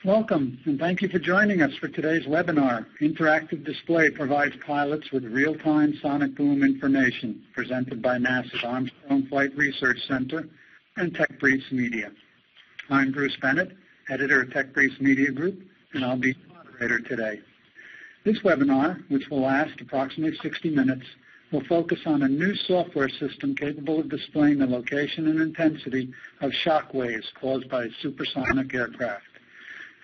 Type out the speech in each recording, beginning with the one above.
Welcome, and thank you for joining us for today's webinar. Interactive Display provides pilots with real-time sonic boom information, presented by NASA's Armstrong Flight Research Center and TechBriefs Media. I'm Bruce Bennett, editor of TechBriefs Media Group, and I'll be the moderator today. This webinar, which will last approximately 60 minutes, will focus on a new software system capable of displaying the location and intensity of shock waves caused by supersonic aircraft.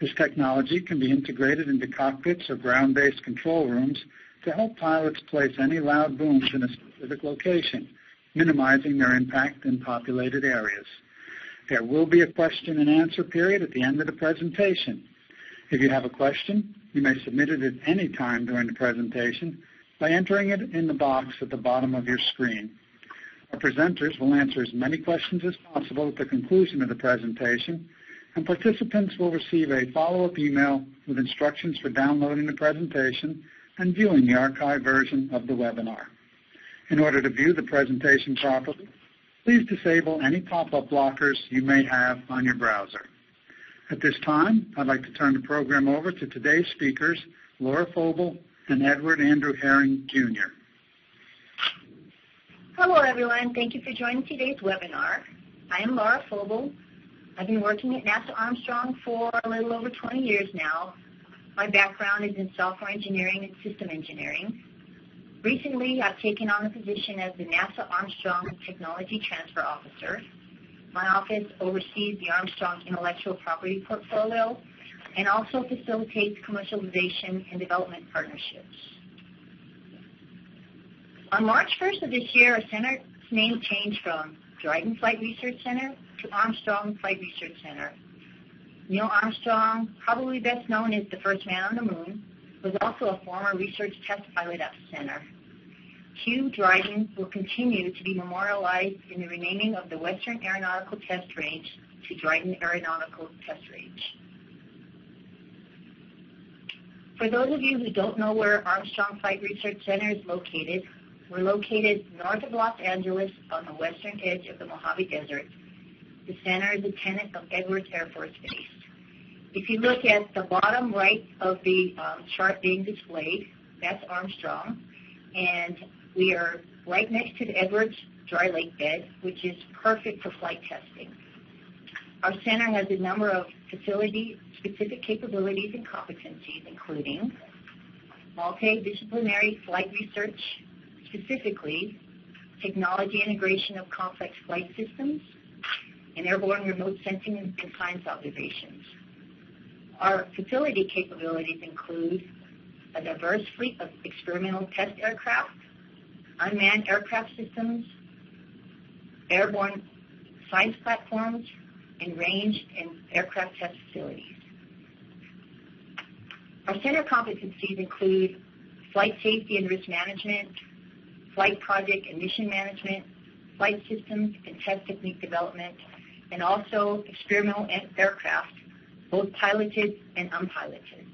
This technology can be integrated into cockpits or ground-based control rooms to help pilots place any loud booms in a specific location, minimizing their impact in populated areas. There will be a question and answer period at the end of the presentation. If you have a question, you may submit it at any time during the presentation by entering it in the box at the bottom of your screen. Our presenters will answer as many questions as possible at the conclusion of the presentation, and participants will receive a follow-up email with instructions for downloading the presentation and viewing the archived version of the webinar. In order to view the presentation properly, please disable any pop-up blockers you may have on your browser. At this time, I'd like to turn the program over to today's speakers, Laura Phobel and Edward Andrew Haering, Jr. Hello, everyone. Thank you for joining today's webinar. I am Laura Phobel. I've been working at NASA Armstrong for a little over 20 years now. My background is in software engineering and system engineering. Recently, I've taken on the position as the NASA Armstrong Technology Transfer Officer. My office oversees the Armstrong intellectual property portfolio and also facilitates commercialization and development partnerships. On March 1st of this year, our center's name changed from Dryden Flight Research Center to Armstrong Flight Research Center. Neil Armstrong, probably best known as the first man on the moon, was also a former research test pilot at the center. Hugh Dryden will continue to be memorialized in the renaming of the Western Aeronautical Test Range to Dryden Aeronautical Test Range. For those of you who don't know where Armstrong Flight Research Center is located, we're located north of Los Angeles on the western edge of the Mojave Desert. The center is a tenant of Edwards Air Force Base. If you look at the bottom right of the chart being displayed, that's Armstrong, and we are right next to the Edwards dry lake bed, which is perfect for flight testing. Our center has a number of facility-specific capabilities and competencies, including multidisciplinary flight research, specifically technology integration of complex flight systems, and airborne remote sensing and science observations. Our facility capabilities include a diverse fleet of experimental test aircraft, unmanned aircraft systems, airborne science platforms, and range and aircraft test facilities. Our center competencies include flight safety and risk management, flight project and mission management, flight systems and test technique development, and also experimental aircraft, both piloted and unpiloted.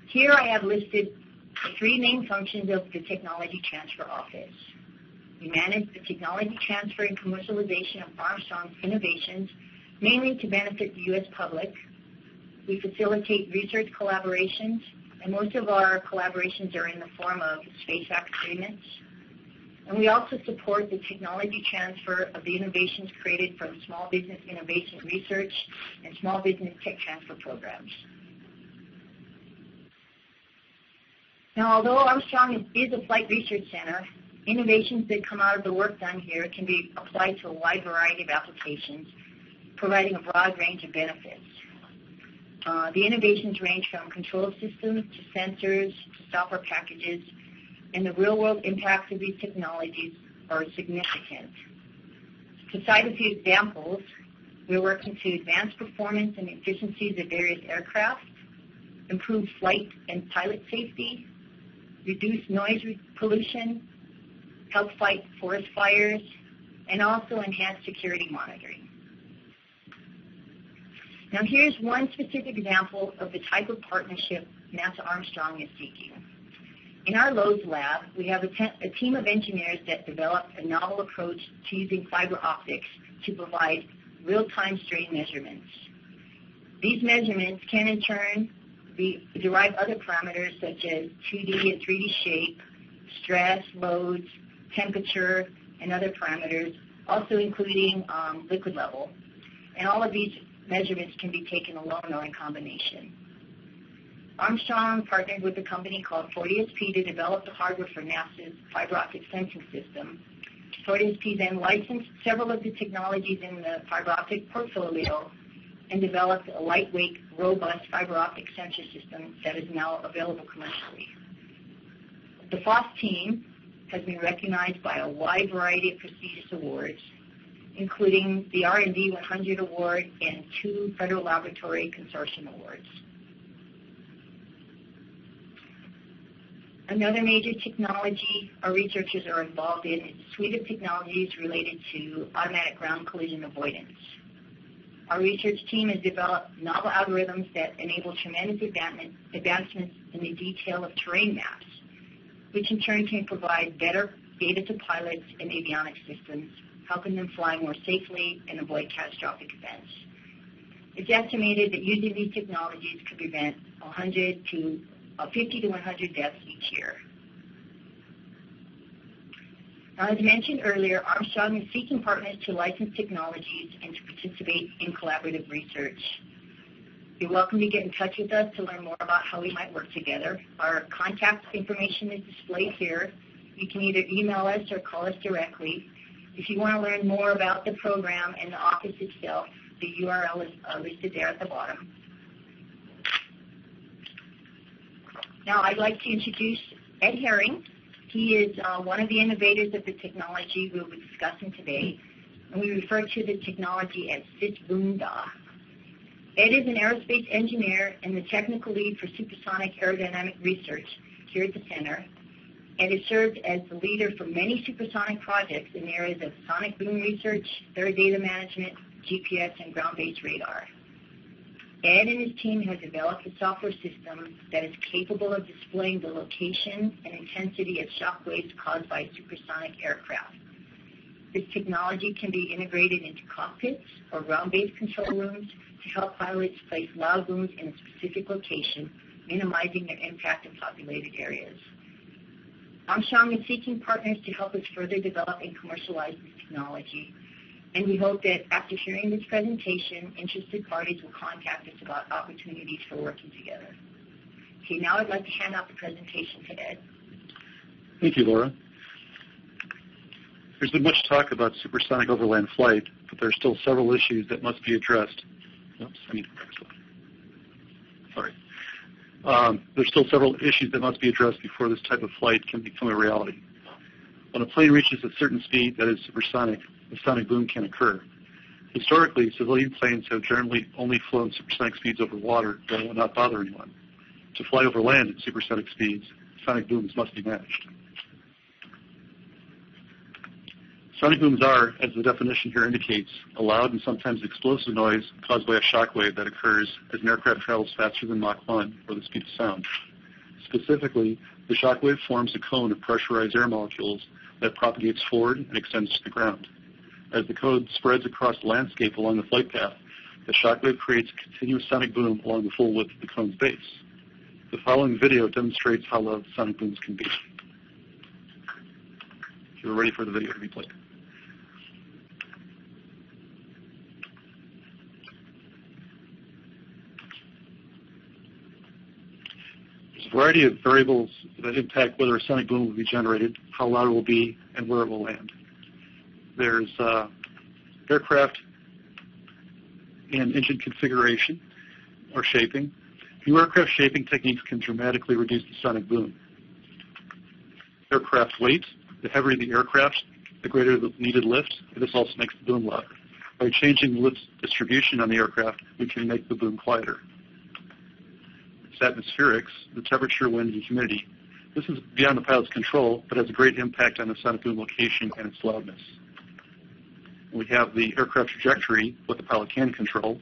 Here I have listed the three main functions of the Technology Transfer Office. We manage the technology transfer and commercialization of Armstrong's innovations, mainly to benefit the U.S. public. We facilitate research collaborations, and most of our collaborations are in the form of Space Act agreements. And we also support the technology transfer of the innovations created from small business innovation research and small business tech transfer programs. Now, although Armstrong is a flight research center, innovations that come out of the work done here can be applied to a wide variety of applications, providing a broad range of benefits. The innovations range from control systems to sensors to software packages, and the real-world impacts of these technologies are significant. To cite a few examples, we're working to advance performance and efficiencies of various aircraft, improve flight and pilot safety, reduce noise pollution, help fight forest fires, and also enhance security monitoring. Now here's one specific example of the type of partnership NASA Armstrong is seeking. In our Lowe's lab, we have a team of engineers that developed a novel approach to using fiber optics to provide real-time strain measurements. These measurements can in turn derive other parameters such as 2D and 3D shape, stress, loads, temperature, and other parameters, also including liquid level. And all of these measurements can be taken alone or in combination. Armstrong partnered with a company called 40SP to develop the hardware for NASA's fiber optic sensing system. 40SP then licensed several of the technologies in the fiber optic portfolio and developed a lightweight, robust fiber optic sensor system that is now available commercially. The FOSS team has been recognized by a wide variety of prestigious awards, including the R&D 100 Award and 2 Federal Laboratory Consortium Awards. Another major technology our researchers are involved in is a suite of technologies related to automatic ground collision avoidance. Our research team has developed novel algorithms that enable tremendous advancements in the detail of terrain maps, which in turn can provide better data to pilots and avionics systems, helping them fly more safely and avoid catastrophic events. It's estimated that using these technologies could prevent 50 to 100 deaths each year. Now, as mentioned earlier, Armstrong is seeking partners to license technologies and to participate in collaborative research. You're welcome to get in touch with us to learn more about how we might work together. Our contact information is displayed here. You can either email us or call us directly. If you want to learn more about the program and the office itself, the URL is listed there at the bottom. Now, I'd like to introduce Ed Haering. He is one of the innovators of the technology we'll be discussing today, and we refer to the technology as SysBoomDA. Ed is an aerospace engineer and the technical lead for supersonic aerodynamic research here at the center, and has served as the leader for many supersonic projects in the areas of sonic boom research, air data management, GPS, and ground-based radar. Ed and his team have developed a software system that is capable of displaying the location and intensity of shock waves caused by supersonic aircraft. This technology can be integrated into cockpits or ground-based control rooms to help pilots place loud booms in a specific location, minimizing their impact in populated areas. Armstrong is seeking partners to help us further develop and commercialize this technology. And we hope that after hearing this presentation, interested parties will contact us about opportunities for working together. Okay, now I'd like to hand out the presentation to Ed. Thank you, Laura. There's been much talk about supersonic overland flight, but there are still several issues that must be addressed. There's still several issues that must be addressed before this type of flight can become a reality. When a plane reaches a certain speed that is supersonic, a sonic boom can occur. Historically, civilian planes have generally only flown supersonic speeds over water that will not bother anyone. To fly over land at supersonic speeds, sonic booms must be matched. Sonic booms are, as the definition here indicates, a loud and sometimes explosive noise caused by a shock wave that occurs as an aircraft travels faster than Mach 1, or the speed of sound. Specifically, the shock wave forms a cone of pressurized air molecules that propagates forward and extends to the ground. As the cone spreads across the landscape along the flight path, the shock wave creates a continuous sonic boom along the full width of the cone's base. The following video demonstrates how loud sonic booms can be. If you're ready for the video to be played. There's a variety of variables that impact whether a sonic boom will be generated, how loud it will be, and where it will land. There's aircraft and engine configuration or shaping. New aircraft shaping techniques can dramatically reduce the sonic boom. Aircraft weight. The heavier the aircraft, the greater the needed lift, and this also makes the boom louder. By changing the lift distribution on the aircraft, we can make the boom quieter. It's atmospherics, the temperature, wind, and humidity. This is beyond the pilot's control, but has a great impact on the sonic boom location and its loudness. We have the aircraft trajectory, what the pilot can control,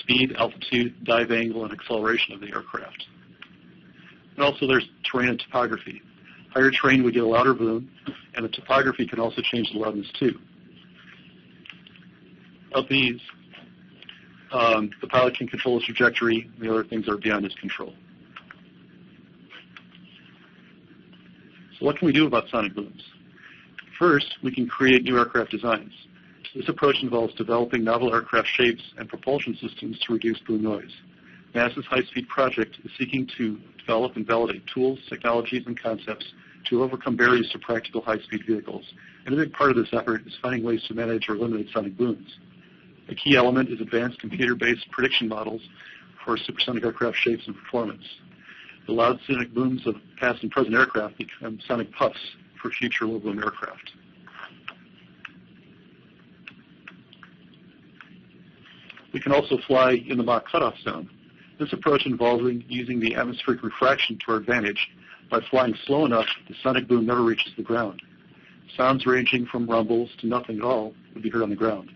speed, altitude, dive angle, and acceleration of the aircraft. And also there's terrain and topography. Higher terrain, we get a louder boom, and the topography can also change the loudness too. Of these, The pilot can control his trajectory. The other things are beyond his control. So what can we do about sonic booms? First, we can create new aircraft designs. This approach involves developing novel aircraft shapes and propulsion systems to reduce boom noise. NASA's high-speed project is seeking to develop and validate tools, technologies, and concepts to overcome barriers to practical high-speed vehicles. And a big part of this effort is finding ways to manage or eliminate sonic booms. A key element is advanced computer-based prediction models for supersonic aircraft shapes and performance. The loud sonic booms of past and present aircraft become sonic puffs for future low-boom aircraft. We can also fly in the Mach cutoff zone. This approach involves using the atmospheric refraction to our advantage by flying slow enough the sonic boom never reaches the ground. Sounds ranging from rumbles to nothing at all would be heard on the ground.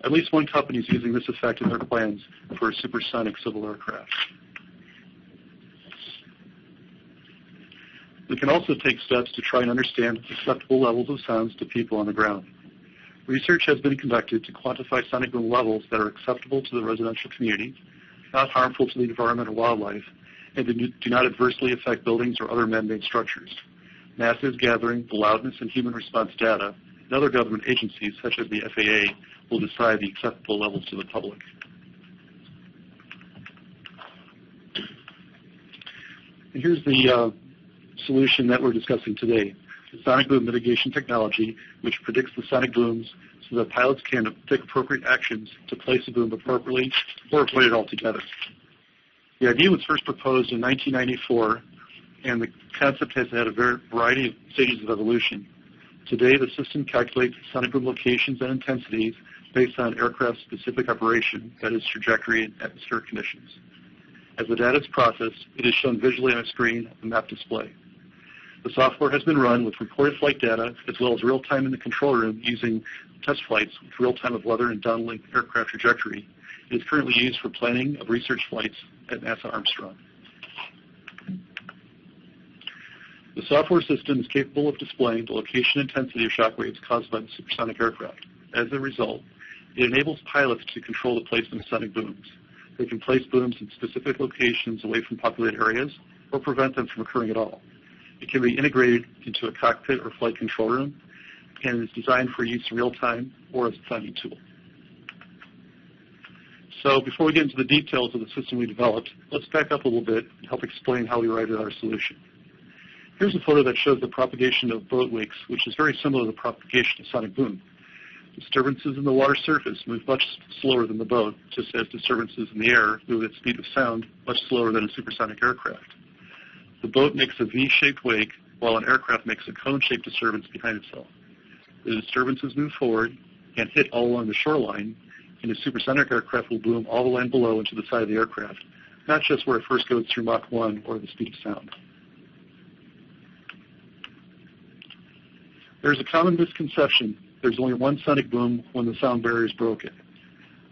At least one company is using this effect in their plans for a supersonic civil aircraft. We can also take steps to try and understand acceptable levels of sounds to people on the ground. Research has been conducted to quantify sonic boom levels that are acceptable to the residential community, not harmful to the environment or wildlife, and do not adversely affect buildings or other man-made structures. NASA is gathering the loudness and human response data, and other government agencies, such as the FAA, will decide the acceptable levels to the public. And here's the solution that we're discussing today. The sonic boom mitigation technology, which predicts the sonic booms so that pilots can take appropriate actions to place a boom appropriately or avoid it altogether. The idea was first proposed in 1994, and the concept has had a variety of stages of evolution. Today, the system calculates sonic boom locations and intensities based on aircraft-specific operation, that is, trajectory and atmospheric conditions. As the data is processed, it is shown visually on a screen, a map display. The software has been run with reported flight data as well as real-time in the control room using test flights with real-time of weather and downlink aircraft trajectory. It is currently used for planning of research flights at NASA Armstrong. The software system is capable of displaying the location and intensity of shock waves caused by the supersonic aircraft. As a result, it enables pilots to control the placement of sonic booms. They can place booms in specific locations away from populated areas or prevent them from occurring at all. It can be integrated into a cockpit or flight control room and is designed for use in real time or as a planning tool. So before we get into the details of the system we developed, let's back up a little bit and help explain how we arrived at our solution. Here's a photo that shows the propagation of boat wakes, which is very similar to the propagation of sonic boom. Disturbances in the water surface move much slower than the boat, just as disturbances in the air move at speed of sound much slower than a supersonic aircraft. The boat makes a V-shaped wake, while an aircraft makes a cone-shaped disturbance behind itself. The disturbances move forward and hit all along the shoreline, and the supersonic aircraft will boom all the land below into the side of the aircraft, not just where it first goes through Mach 1 or the speed of sound. There's a common misconception. There's only one sonic boom when the sound barrier is broken.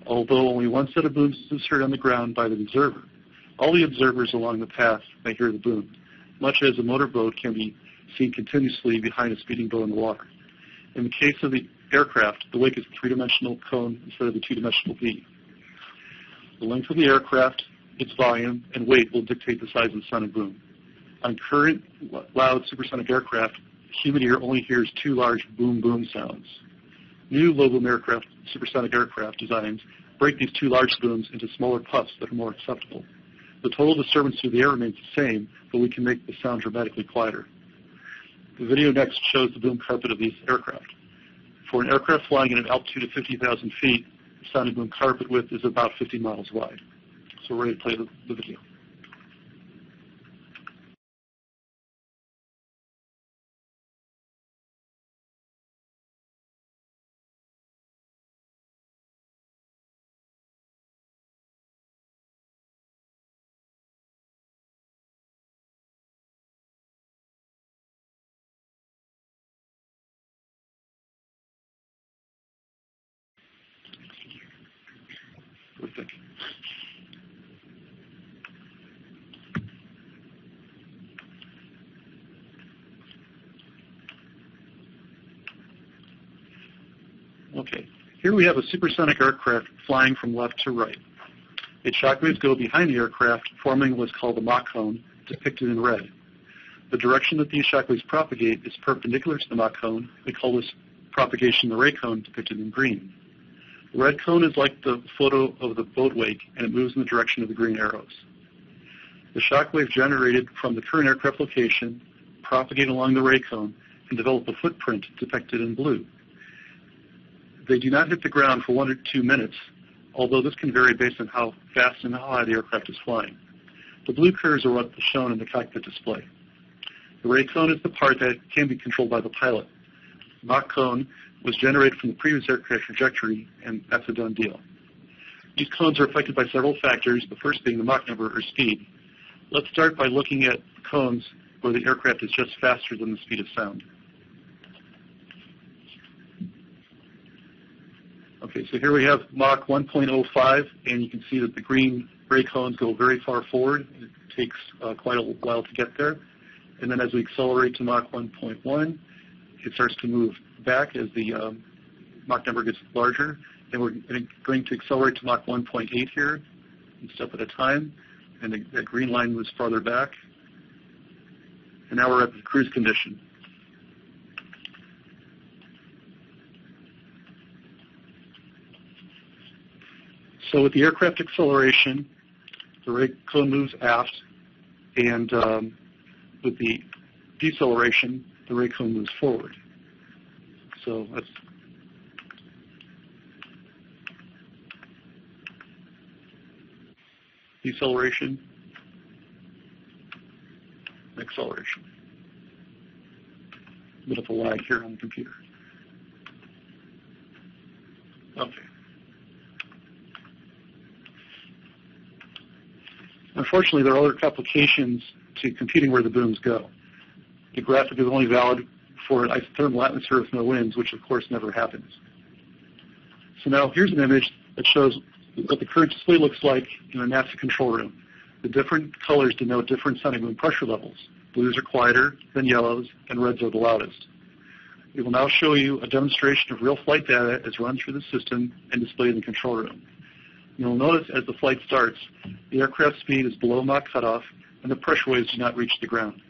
Although only one set of booms is heard on the ground by the observer, all the observers along the path may hear the boom, much as a motorboat can be seen continuously behind a speeding boat in the water. In the case of the aircraft, the wake is a three-dimensional cone instead of a two-dimensional V. The length of the aircraft, its volume, and weight will dictate the size of the sonic boom. On current loud supersonic aircraft, human ear only hears two large boom-boom sounds. New low-boom aircraft, supersonic aircraft designs break these two large booms into smaller puffs that are more acceptable. The total disturbance through the air remains the same, but we can make the sound dramatically quieter. The video next shows the boom carpet of these aircraft. For an aircraft flying at an altitude of 50,000 feet, the sonic boom carpet width is about 50 miles wide. So we're ready to play the video. What do you think? Okay, Here we have a supersonic aircraft flying from left to right. Its shockwaves go behind the aircraft, forming what's called the Mach cone, depicted in red. The direction that these shockwaves propagate is perpendicular to the Mach cone. We call this propagation the ray cone, depicted in green. The red cone is like the photo of the boat wake, and it moves in the direction of the green arrows. The shockwave generated from the current aircraft location propagate along the ray cone and develop a footprint depicted in blue. They do not hit the ground for 1 or 2 minutes, although this can vary based on how fast and how high the aircraft is flying. The blue curves are what is shown in the cockpit display. The ray cone is the part that can be controlled by the pilot. The Mach cone was generated from the previous aircraft trajectory, and that's a done deal. These cones are affected by several factors, the first being the Mach number, or speed. Let's start by looking at cones where the aircraft is just faster than the speed of sound. Okay, so here we have Mach 1.05, and you can see that the green ray cones go very far forward. It takes quite a while to get there. And then as we accelerate to Mach 1.1, it starts to move back as the Mach number gets larger. And we're going to accelerate to Mach 1.8 here, one step at a time. And the green line moves farther back. And now we're at the cruise condition. So with the aircraft acceleration, the ray cone moves aft, and with the deceleration, the ray cone moves forward. So that's deceleration, acceleration. A bit of a lag here on the computer. Okay. Unfortunately, there are other complications to computing where the booms go. The graphic is only valid for an isothermal atmosphere with no winds, which of course never happens. So now here's an image that shows what the current display looks like in a NASA control room. The different colors denote different sonic boom pressure levels. Blues are quieter than yellows, and reds are the loudest. We will now show you a demonstration of real flight data as run through the system and displayed in the control room. You'll notice as the flight starts, the aircraft speed is below Mach cutoff, and the pressure waves do not reach the ground.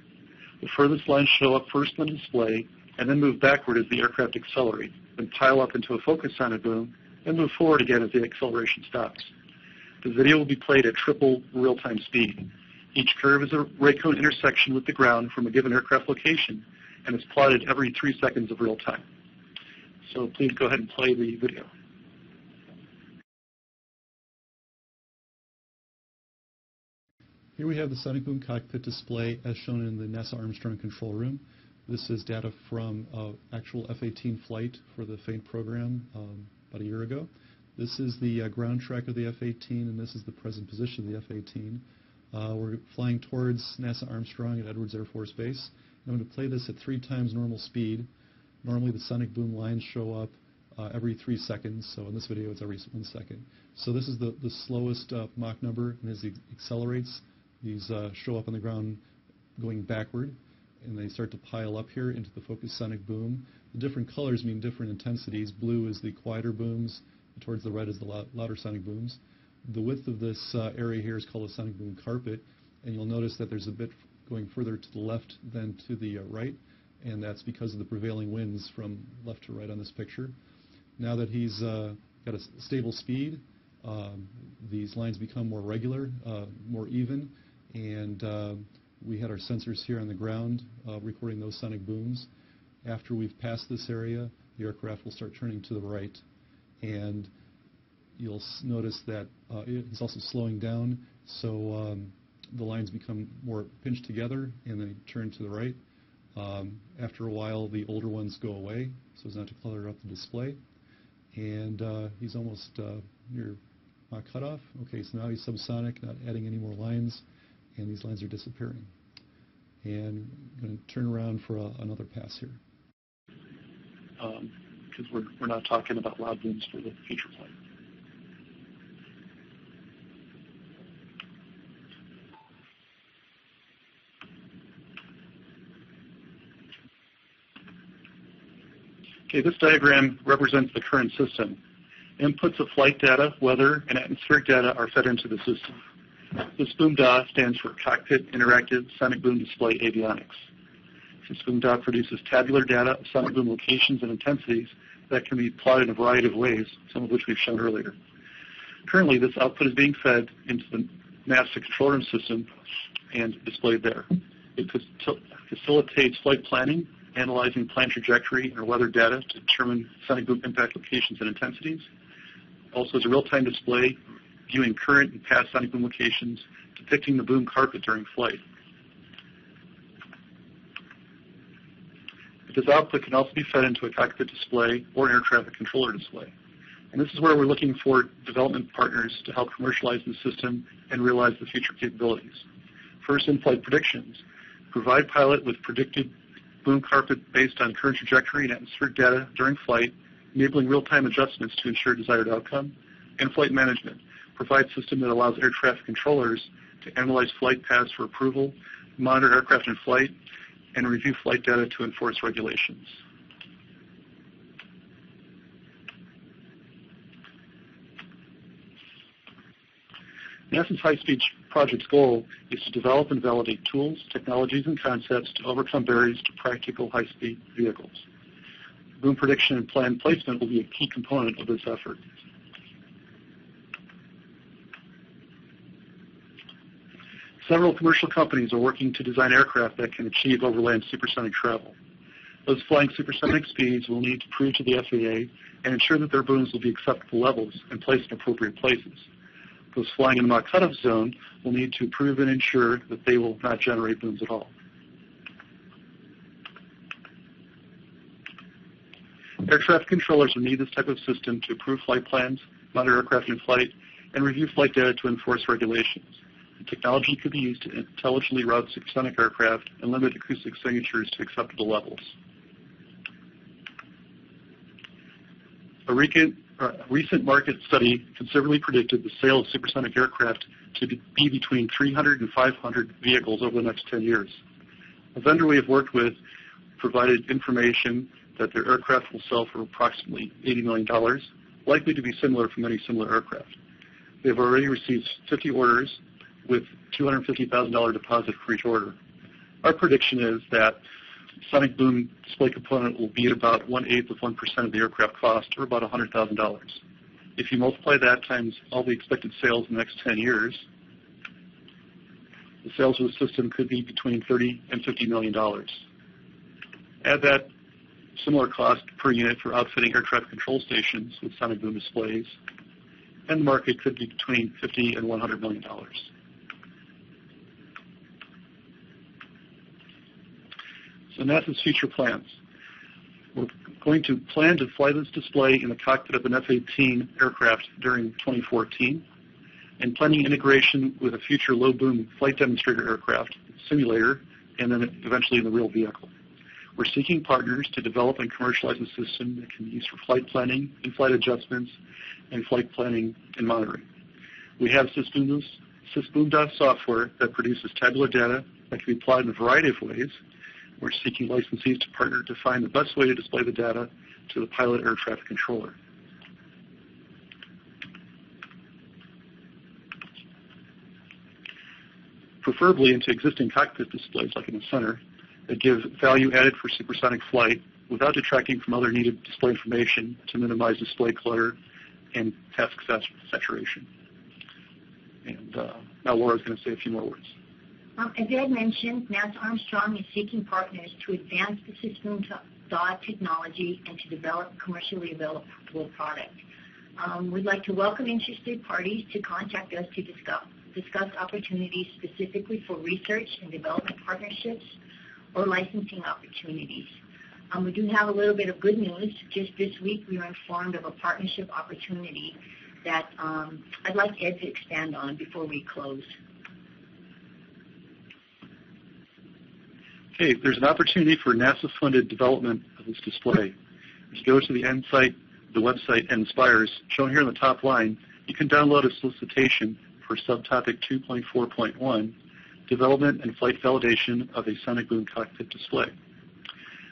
The furthest lines show up first on the display, and then move backward as the aircraft accelerates, then pile up into a focus sonic boom, and move forward again as the acceleration stops. The video will be played at triple real-time speed. Each curve is a ray cone intersection with the ground from a given aircraft location, and it's plotted every 3 seconds of real time. So please go ahead and play the video. Here we have the sonic boom cockpit display as shown in the NASA Armstrong control room. This is data from actual F-18 flight for the FAINT program about a year ago. This is the ground track of the F-18, and this is the present position of the F-18. We're flying towards NASA Armstrong at Edwards Air Force Base. And I'm going to play this at 3 times normal speed. Normally the sonic boom lines show up every 3 seconds, so in this video it's every 1 second. So this is the slowest Mach number, and as it accelerates, these show up on the ground going backward, and they start to pile up here into the focus sonic boom. The different colors mean different intensities. Blue is the quieter booms, towards the red is the louder sonic booms. The width of this area here is called a sonic boom carpet, and you'll notice that there's a bit going further to the left than to the right, and that's because of the prevailing winds from left to right on this picture. Now that he's got a stable speed, these lines become more regular, more even, and we had our sensors here on the ground recording those sonic booms. After we've passed this area, the aircraft will start turning to the right, and you'll notice that it's also slowing down, so the lines become more pinched together and they turn to the right. After a while, the older ones go away so as not to clutter up the display, and he's almost near Mach cutoff. Okay, so now he's subsonic, not adding any more lines, and these lines are disappearing. And I'm going to turn around for another pass here. Because we're not talking about loud booms for the future flight. Okay, this diagram represents the current system. Inputs of flight data, weather, and atmospheric data are fed into the system. This BOOM-DA stands for Cockpit Interactive Sonic Boom Display Avionics. This BOOM-DA produces tabular data of sonic boom locations and intensities that can be plotted in a variety of ways, some of which we've shown earlier. Currently, this output is being fed into the NASA control room system and displayed there. It facilitates flight planning, analyzing plane trajectory and weather data to determine sonic boom impact locations and intensities. Also, is a real-time display viewing current and past sonic boom locations, depicting the boom carpet during flight. This output can also be fed into a cockpit display or air traffic controller display. And this is where we're looking for development partners to help commercialize the system and realize the future capabilities. First, in-flight predictions. Provide pilot with predicted boom carpet based on current trajectory and atmospheric data during flight, enabling real-time adjustments to ensure desired outcome. And flight management. Provide system that allows air traffic controllers to analyze flight paths for approval, monitor aircraft in flight, and review flight data to enforce regulations. NASA's high-speed project's goal is to develop and validate tools, technologies, and concepts to overcome barriers to practical high-speed vehicles. Boom prediction and plan placement will be a key component of this effort. Several commercial companies are working to design aircraft that can achieve overland supersonic travel. Those flying supersonic speeds will need to prove to the FAA and ensure that their booms will be acceptable levels and placed in appropriate places. Those flying in the Mach cutoff zone will need to prove and ensure that they will not generate booms at all. Air traffic controllers will need this type of system to approve flight plans, monitor aircraft in flight, and review flight data to enforce regulations. The technology could be used to intelligently route supersonic aircraft and limit acoustic signatures to acceptable levels. A recent market study conservatively predicted the sale of supersonic aircraft to be between 300 and 500 vehicles over the next 10 years. A vendor we have worked with provided information that their aircraft will sell for approximately $80 million, likely to be similar for many similar aircraft. They have already received 50 orders with $250,000 deposit for each order. Our prediction is that sonic boom display component will be at about 1/8 of 1% of the aircraft cost, or about $100,000. If you multiply that times all the expected sales in the next 10 years, the sales of the system could be between $30 and $50 million. Add that similar cost per unit for outfitting air traffic control stations with sonic boom displays, and the market could be between $50 and $100 million. So NASA's future plans. We're going to plan to fly this display in the cockpit of an F-18 aircraft during 2014, and planning integration with a future low-boom flight demonstrator aircraft, simulator, and then eventually in the real vehicle. We're seeking partners to develop and commercialize a system that can be used for flight planning, in-flight adjustments, and flight planning and monitoring. We have SysBoom.DA software that produces tabular data that can be applied in a variety of ways. We're seeking licensees to partner to find the best way to display the data to the pilot air traffic controller. Preferably into existing cockpit displays like in the center that give value added for supersonic flight without detracting from other needed display information to minimize display clutter and task saturation. And now Laura's going to say a few more words. As Ed mentioned, NASA Armstrong is seeking partners to advance the SysBoom.DA technology and to develop commercially available product. We'd like to welcome interested parties to contact us to discuss opportunities specifically for research and development partnerships or licensing opportunities. We do have a little bit of good news. Just this week we were informed of a partnership opportunity that I'd like Ed to expand on before we close. Okay, there's an opportunity for NASA-funded development of this display. If you go to the end site, the website, and Inspires, shown here in the top line, you can download a solicitation for subtopic 2.4.1, Development and Flight Validation of a Sonic Boom Cockpit Display.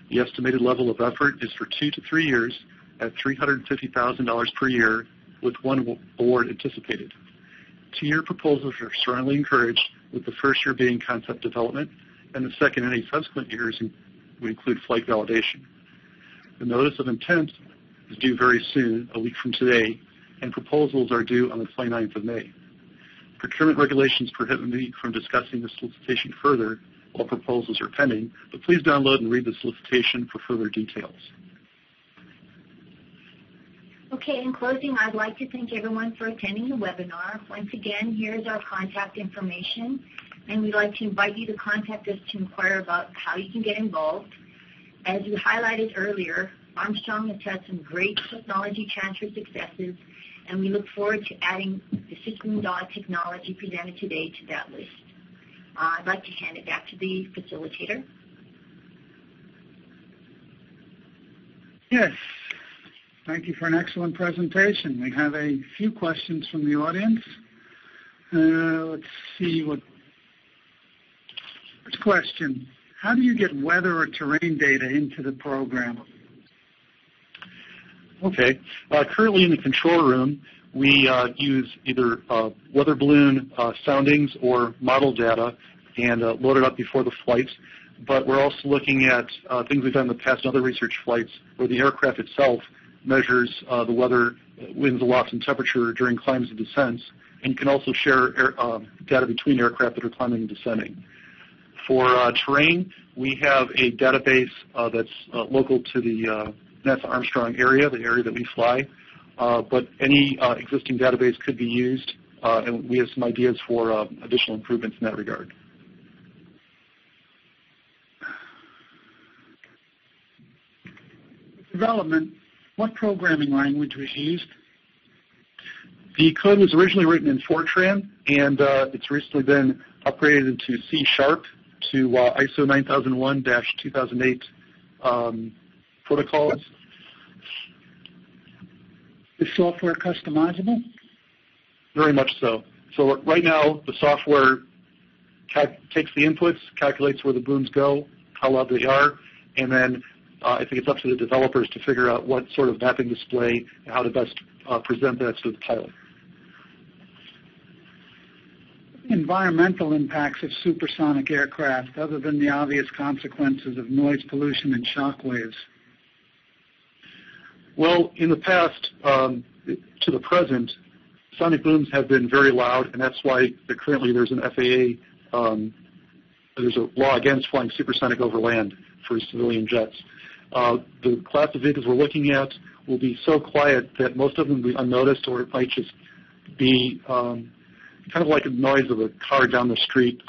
The estimated level of effort is for 2 to 3 years at $350,000 per year, with one award anticipated. 2-year proposals are strongly encouraged, with the first year being concept development, and the second and any subsequent years would include flight validation. The notice of intent is due very soon, a week from today, and proposals are due on the 29th of May. Procurement regulations prohibit me from discussing the solicitation further while proposals are pending, but please download and read the solicitation for further details. Okay, in closing, I'd like to thank everyone for attending the webinar. Once again, here's our contact information, and we'd like to invite you to contact us to inquire about how you can get involved. As we highlighted earlier, Armstrong has had some great technology transfer successes, and we look forward to adding the system technology presented today to that list. I'd like to hand it back to the facilitator. Yes. Thank you for an excellent presentation. We have a few questions from the audience. Let's see what. First question: how do you get weather or terrain data into the program? Okay. Currently in the control room, we use either weather balloon soundings or model data and load it up before the flight. But we're also looking at things we've done in the past in other research flights where the aircraft itself measures the weather, winds, aloft, and temperature during climbs and descents, and you can also share data between aircraft that are climbing and descending. For terrain, we have a database that's local to the NASA Armstrong area, the area that we fly, but any existing database could be used, and we have some ideas for additional improvements in that regard. Development, what programming language was used? The code was originally written in Fortran, and it's recently been upgraded into C# to ISO 9001-2008 protocols. Is software customizable? Very much so. So right now, the software takes the inputs, calculates where the booms go, how loud they are, and then I think it's up to the developers to figure out what sort of mapping display and how to best present that to the pilot. Environmental impacts of supersonic aircraft, other than the obvious consequences of noise pollution and shock waves? Well, in the past to the present, sonic booms have been very loud, and that's why currently there's an FAA, there's a law against flying supersonic over land for civilian jets. The class of vehicles we're looking at will be so quiet that most of them will be unnoticed, or it might just be kind of like the noise of a car down the street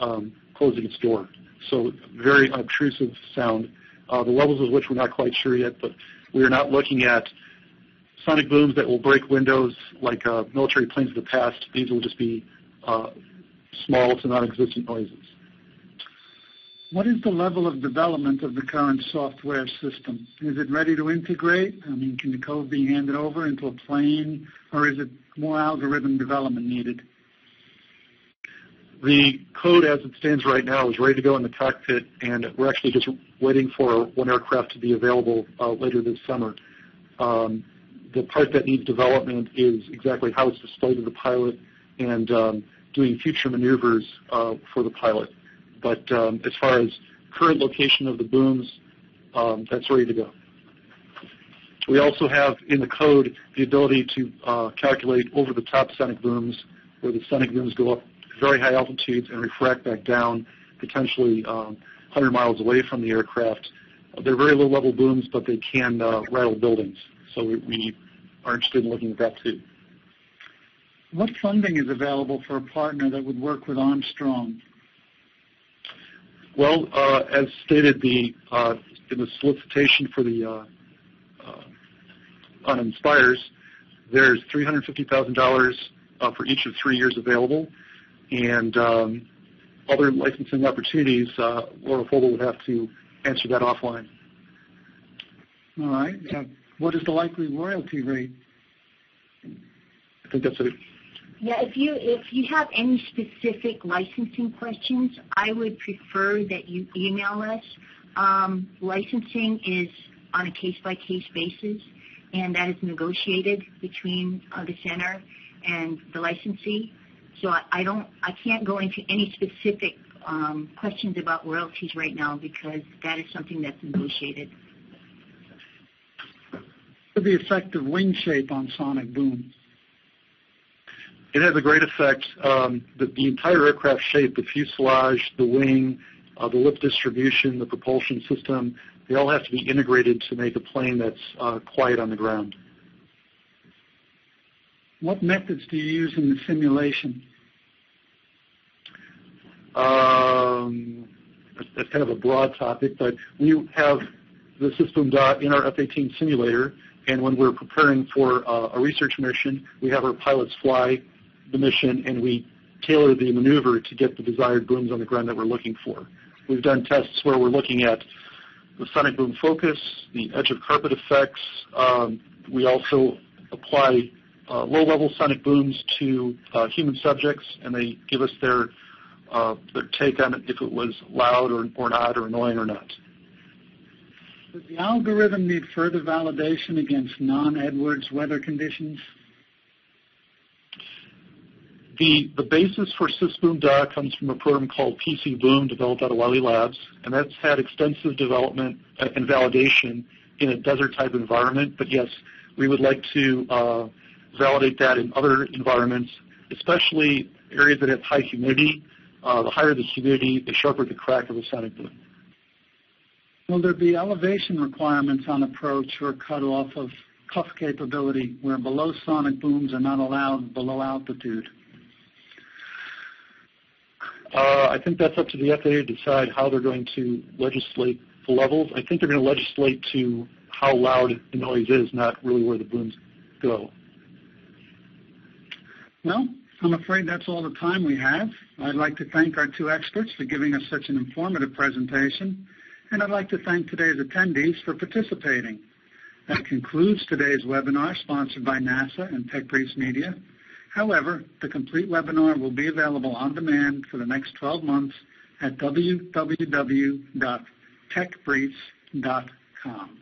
closing its door. So very unobtrusive sound. The levels of which we're not quite sure yet, but we are not looking at sonic booms that will break windows like military planes of the past. These will just be small to non-existent noises. What is the level of development of the current software system? Is it ready to integrate? I mean, can the code be handed over into a plane, or is it more algorithm development needed? The code as it stands right now is ready to go in the cockpit, and we're actually just waiting for one aircraft to be available later this summer. The part that needs development is exactly how it's displayed to the pilot and doing future maneuvers for the pilot. But as far as current location of the booms, that's ready to go. We also have in the code the ability to calculate over-the-top sonic booms, where the sonic booms go up very high altitudes and refract back down, potentially 100 miles away from the aircraft. They're very low-level booms, but they can rattle buildings. So we are interested in looking at that too. What funding is available for a partner that would work with Armstrong? Well, as stated, in the solicitation for the on Inspires, there's $350,000 for each of 3 years available, and other licensing opportunities, Laura Fogel would have to answer that offline. All right. What is the likely royalty rate? I think that's it. Yeah, if you have any specific licensing questions, I would prefer that you email us. Licensing is on a case-by-case basis, and that is negotiated between the center and the licensee. So I can't go into any specific questions about royalties right now because that is something that's negotiated. What's the effect of wing shape on sonic boom? It has a great effect. The entire aircraft shape, the fuselage, the wing, the lift distribution, the propulsion system, they all have to be integrated to make a plane that's quiet on the ground. What methods do you use in the simulation? That's kind of a broad topic, but we have the system dot in our F-18 simulator, and when we're preparing for a research mission, we have our pilots fly the mission, and we tailor the maneuver to get the desired booms on the ground that we're looking for. We've done tests where we're looking at the sonic boom focus, the edge of carpet effects. We also apply low-level sonic booms to human subjects, and they give us their take on it, if it was loud or not, or annoying or not. Does the algorithm need further validation against non-Edwards weather conditions? The basis for SysBoom.da comes from a program called PC Boom developed out of Wyle Labs, and that's had extensive development and validation in a desert-type environment. But yes, we would like to validate that in other environments, especially areas that have high humidity. The higher the humidity, the sharper the crack of a sonic boom. Will there be elevation requirements on approach or cutoff of cuff capability where below sonic booms are not allowed below altitude? I think that's up to the FAA to decide how they're going to legislate the levels. I think they're going to legislate to how loud the noise is, not really where the booms go. Well, I'm afraid that's all the time we have. I'd like to thank our two experts for giving us such an informative presentation, and I'd like to thank today's attendees for participating. That concludes today's webinar sponsored by NASA and TechBriefs Media. However, the complete webinar will be available on demand for the next 12 months at www.techbriefs.com.